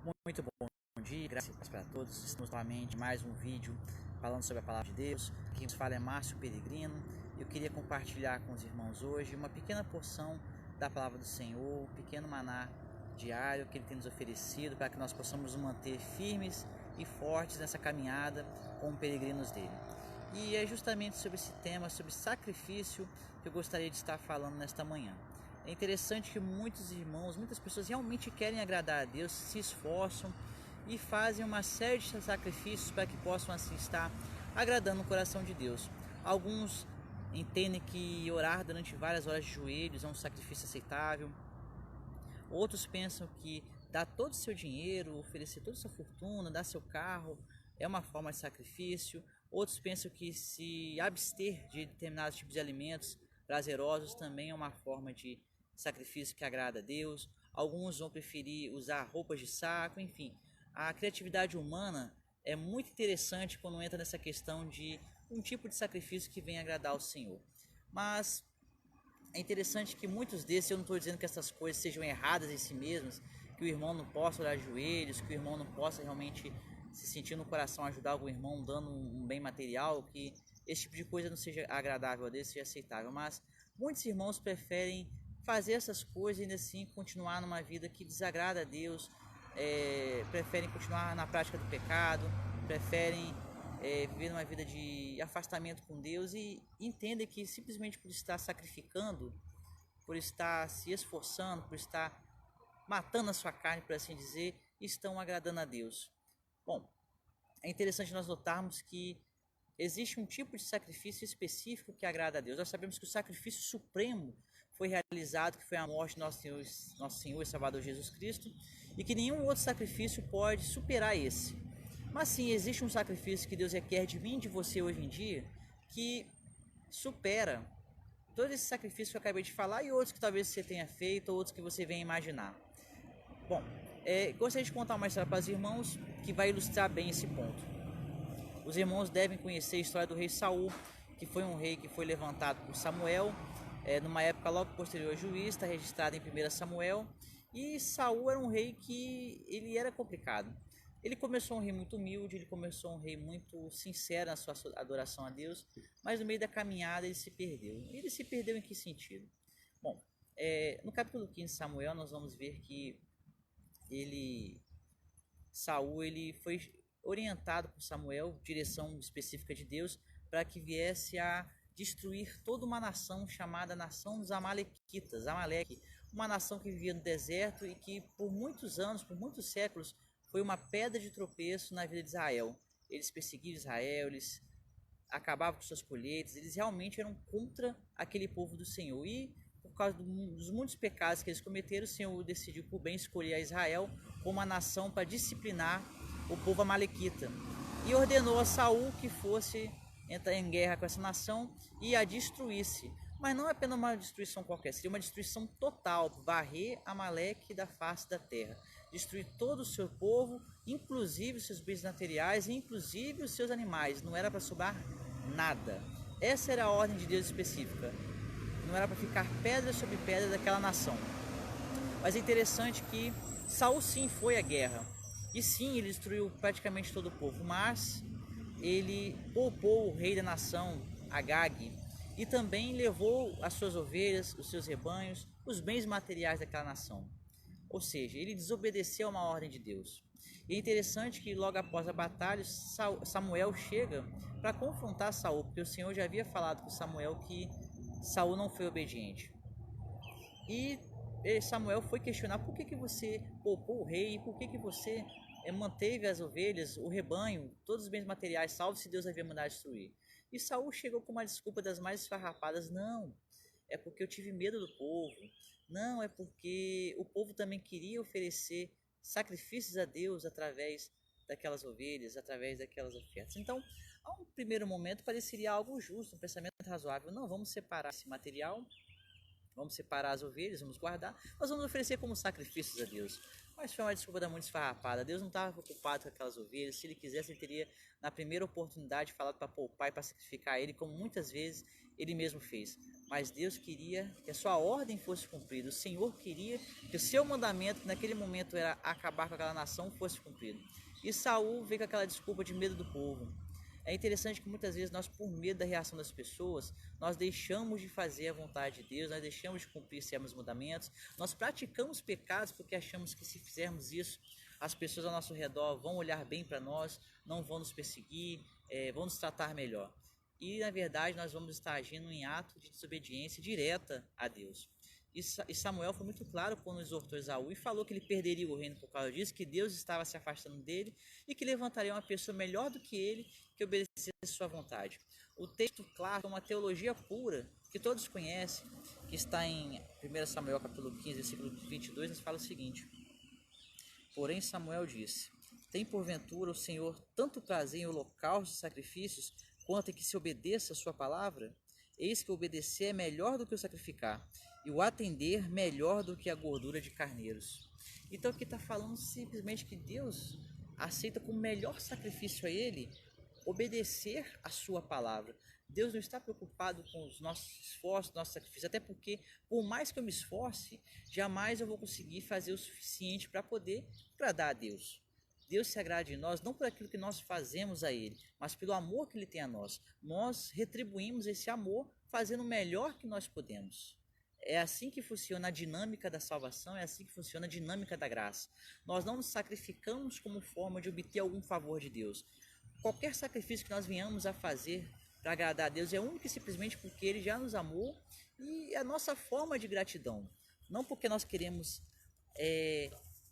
Muito bom dia, graças para todos. Estamos novamente em mais um vídeo falando sobre a palavra de Deus. Quem nos fala é Márcio Peregrino. Eu queria compartilhar com os irmãos hoje uma pequena porção da palavra do Senhor, um pequeno maná diário que Ele tem nos oferecido para que nós possamos nos manter firmes e fortes nessa caminhada como peregrinos dele. E é justamente sobre esse tema, sobre sacrifício, que eu gostaria de estar falando nesta manhã. É interessante que muitos irmãos, muitas pessoas realmente querem agradar a Deus, se esforçam e fazem uma série de sacrifícios para que possam assim estar agradando o coração de Deus. Alguns entendem que orar durante várias horas de joelhos é um sacrifício aceitável. Outros pensam que dar todo o seu dinheiro, oferecer toda a sua fortuna, dar seu carro é uma forma de sacrifício. Outros pensam que se abster de determinados tipos de alimentos prazerosos também é uma forma de sacrifício que agrada a Deus. Alguns vão preferir usar roupas de saco, enfim. A criatividade humana é muito interessante quando entra nessa questão de um tipo de sacrifício que vem agradar ao Senhor. Mas é interessante que muitos desses, eu não estou dizendo que essas coisas sejam erradas em si mesmas, que o irmão não possa orar de joelhos, que o irmão não possa realmente se sentir no coração ajudar algum irmão dando um bem material, que esse tipo de coisa não seja agradável a Deus, seja aceitável. Mas muitos irmãos preferem fazer essas coisas e ainda assim continuar numa vida que desagrada a Deus, preferem continuar na prática do pecado, preferem viver uma vida de afastamento com Deus e entendem que simplesmente por estar sacrificando, por estar se esforçando, por estar matando a sua carne, por assim dizer, estão agradando a Deus. Bom, é interessante nós notarmos que existe um tipo de sacrifício específico que agrada a Deus. Nós sabemos que o sacrifício supremo foi realizado, que foi a morte de nosso Senhor e Salvador Jesus Cristo, e que nenhum outro sacrifício pode superar esse. Mas sim, existe um sacrifício que Deus requer de mim e de você hoje em dia, que supera todos esses sacrifícios que eu acabei de falar e outros que talvez você tenha feito, ou outros que você venha imaginar. Bom, gostaria de contar uma história para os irmãos que vai ilustrar bem esse ponto. Os irmãos devem conhecer a história do rei Saul, que foi um rei que foi levantado por Samuel, numa época logo posterior ao juiz, está registrado em 1 Samuel, e Saul era um rei que ele era complicado. Ele começou um rei muito humilde, ele começou um rei muito sincero na sua adoração a Deus, mas no meio da caminhada ele se perdeu. Ele se perdeu em que sentido? Bom, no capítulo 15 de Samuel nós vamos ver que Saul ele foi orientado por Samuel, direção específica de Deus, para que viesse a destruir toda uma nação chamada nação dos Amalequitas, Amaleque, uma nação que vivia no deserto e que por muitos anos, por muitos séculos, foi uma pedra de tropeço na vida de Israel. Eles perseguiam Israel, eles acabavam com suas colheitas, eles realmente eram contra aquele povo do Senhor. E por causa dos muitos pecados que eles cometeram, o Senhor decidiu por bem escolher a Israel como uma nação para disciplinar o povo amalequita. E ordenou a Saul que fosse entrar em guerra com essa nação e a destruísse. Mas não é apenas uma destruição qualquer, seria uma destruição total, varrer Amaleque da face da terra, destruir todo o seu povo, inclusive os seus bens materiais, inclusive os seus animais. Não era para sobrar nada. Essa era a ordem de Deus específica. Não era para ficar pedra sobre pedra daquela nação. Mas é interessante que Saul sim foi à guerra. E sim, ele destruiu praticamente todo o povo. Mas ele poupou o rei da nação, Agag, e também levou as suas ovelhas, os seus rebanhos, os bens materiais daquela nação. Ou seja, ele desobedeceu a uma ordem de Deus. E é interessante que logo após a batalha, Samuel chega para confrontar Saul, porque o Senhor já havia falado com Samuel que Saul não foi obediente. E Samuel foi questionar por que você poupou o rei, por que você manteve as ovelhas, o rebanho, todos os bens materiais, salvo se Deus havia mandado destruir. E Saul chegou com uma desculpa das mais esfarrapadas: não, é porque eu tive medo do povo, não, é porque o povo também queria oferecer sacrifícios a Deus através daquelas ovelhas, através daquelas ofertas. Então, a um primeiro momento pareceria algo justo, um pensamento razoável: não, vamos separar esse material, vamos separar as ovelhas, vamos guardar, nós vamos oferecer como sacrifícios a Deus. Mas foi uma desculpa da muito esfarrapada. Deus não estava preocupado com aquelas ovelhas. Se ele quisesse, ele teria, na primeira oportunidade, falado para poupar e para sacrificar ele, como muitas vezes ele mesmo fez. Mas Deus queria que a sua ordem fosse cumprida. O Senhor queria que o seu mandamento, que naquele momento era acabar com aquela nação, fosse cumprido. E Saul veio com aquela desculpa de medo do povo. É interessante que muitas vezes nós, por medo da reação das pessoas, nós deixamos de fazer a vontade de Deus, nós deixamos de cumprir certos mandamentos, nós praticamos pecados porque achamos que se fizermos isso, as pessoas ao nosso redor vão olhar bem para nós, não vão nos perseguir, vão nos tratar melhor. E na verdade nós vamos estar agindo em ato de desobediência direta a Deus. E Samuel foi muito claro quando exortou Esaú e falou que ele perderia o reino por causa disso, que Deus estava se afastando dele e que levantaria uma pessoa melhor do que ele, que obedecesse a sua vontade. O texto claro é uma teologia pura, que todos conhecem, que está em 1 Samuel capítulo 15, versículo 22, nos fala o seguinte: porém Samuel disse: tem porventura o Senhor tanto prazer em holocaustos e sacrifícios, quanto em que se obedeça a sua palavra? Eis que obedecer é melhor do que o sacrificar, e o atender melhor do que a gordura de carneiros. Então aqui está falando simplesmente que Deus aceita como melhor sacrifício a Ele obedecer a sua palavra. Deus não está preocupado com os nossos esforços, nossos sacrifícios, até porque por mais que eu me esforce, jamais eu vou conseguir fazer o suficiente para poder agradar a Deus. Deus se agrada de nós não por aquilo que nós fazemos a Ele, mas pelo amor que Ele tem a nós. Nós retribuímos esse amor fazendo o melhor que nós podemos. É assim que funciona a dinâmica da salvação, é assim que funciona a dinâmica da graça. Nós não nos sacrificamos como forma de obter algum favor de Deus. Qualquer sacrifício que nós venhamos a fazer para agradar a Deus é único e simplesmente porque Ele já nos amou e é a nossa forma de gratidão. Não porque nós queremos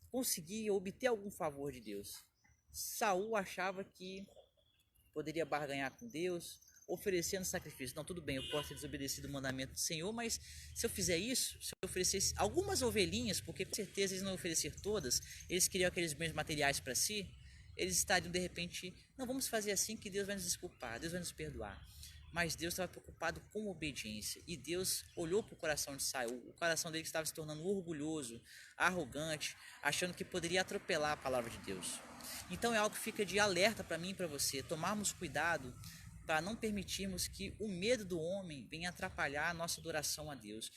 conseguir obter algum favor de Deus. Saul achava que poderia barganhar com Deus, oferecendo sacrifício. Não, tudo bem, eu posso ter desobedecido o mandamento do Senhor, mas se eu fizer isso, se eu oferecesse algumas ovelhinhas, porque com certeza eles não ofereceram todas, eles queriam aqueles bens materiais para si, eles estariam de repente, não, vamos fazer assim que Deus vai nos desculpar, Deus vai nos perdoar. Mas Deus estava preocupado com obediência, e Deus olhou para o coração de Saul, o coração dele estava se tornando orgulhoso, arrogante, achando que poderia atropelar a palavra de Deus. Então é algo que fica de alerta para mim e para você, tomarmos cuidado para não permitirmos que o medo do homem venha atrapalhar a nossa adoração a Deus,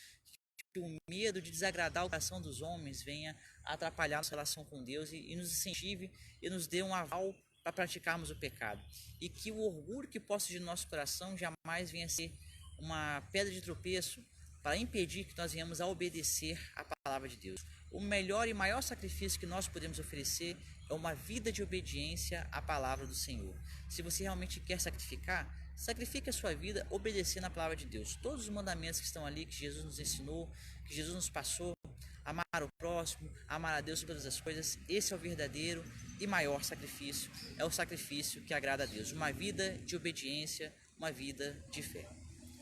que o medo de desagradar o coração dos homens venha atrapalhar a nossa relação com Deus e nos incentive e nos dê um aval para praticarmos o pecado, e que o orgulho que possa de nosso coração jamais venha a ser uma pedra de tropeço para impedir que nós venhamos a obedecer a palavra de Deus. O melhor e maior sacrifício que nós podemos oferecer é uma vida de obediência à palavra do Senhor. Se você realmente quer sacrificar, sacrifique a sua vida obedecendo a palavra de Deus. Todos os mandamentos que estão ali, que Jesus nos ensinou, que Jesus nos passou, amar o próximo, amar a Deus sobre todas as coisas, esse é o verdadeiro e maior sacrifício, é o sacrifício que agrada a Deus. Uma vida de obediência, uma vida de fé.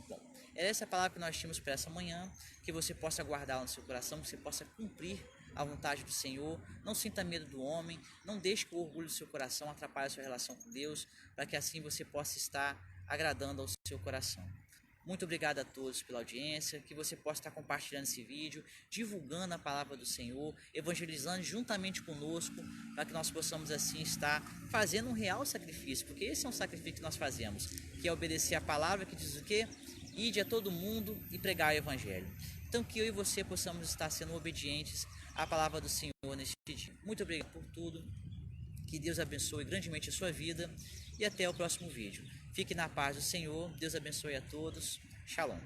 Bom, é essa palavra que nós tínhamos para essa manhã, que você possa guardar no seu coração, que você possa cumprir a vontade do Senhor, não sinta medo do homem, não deixe que o orgulho do seu coração atrapalhe a sua relação com Deus, para que assim você possa estar agradando ao seu coração. Muito obrigado a todos pela audiência, que você possa estar compartilhando esse vídeo, divulgando a palavra do Senhor, evangelizando juntamente conosco, para que nós possamos assim estar fazendo um real sacrifício, porque esse é um sacrifício que nós fazemos, que é obedecer a palavra que diz o quê? Ide a todo mundo e pregar o evangelho. Então que eu e você possamos estar sendo obedientes à palavra do Senhor neste dia. Muito obrigado por tudo, que Deus abençoe grandemente a sua vida e até o próximo vídeo. Fique na paz do Senhor, Deus abençoe a todos, Shalom.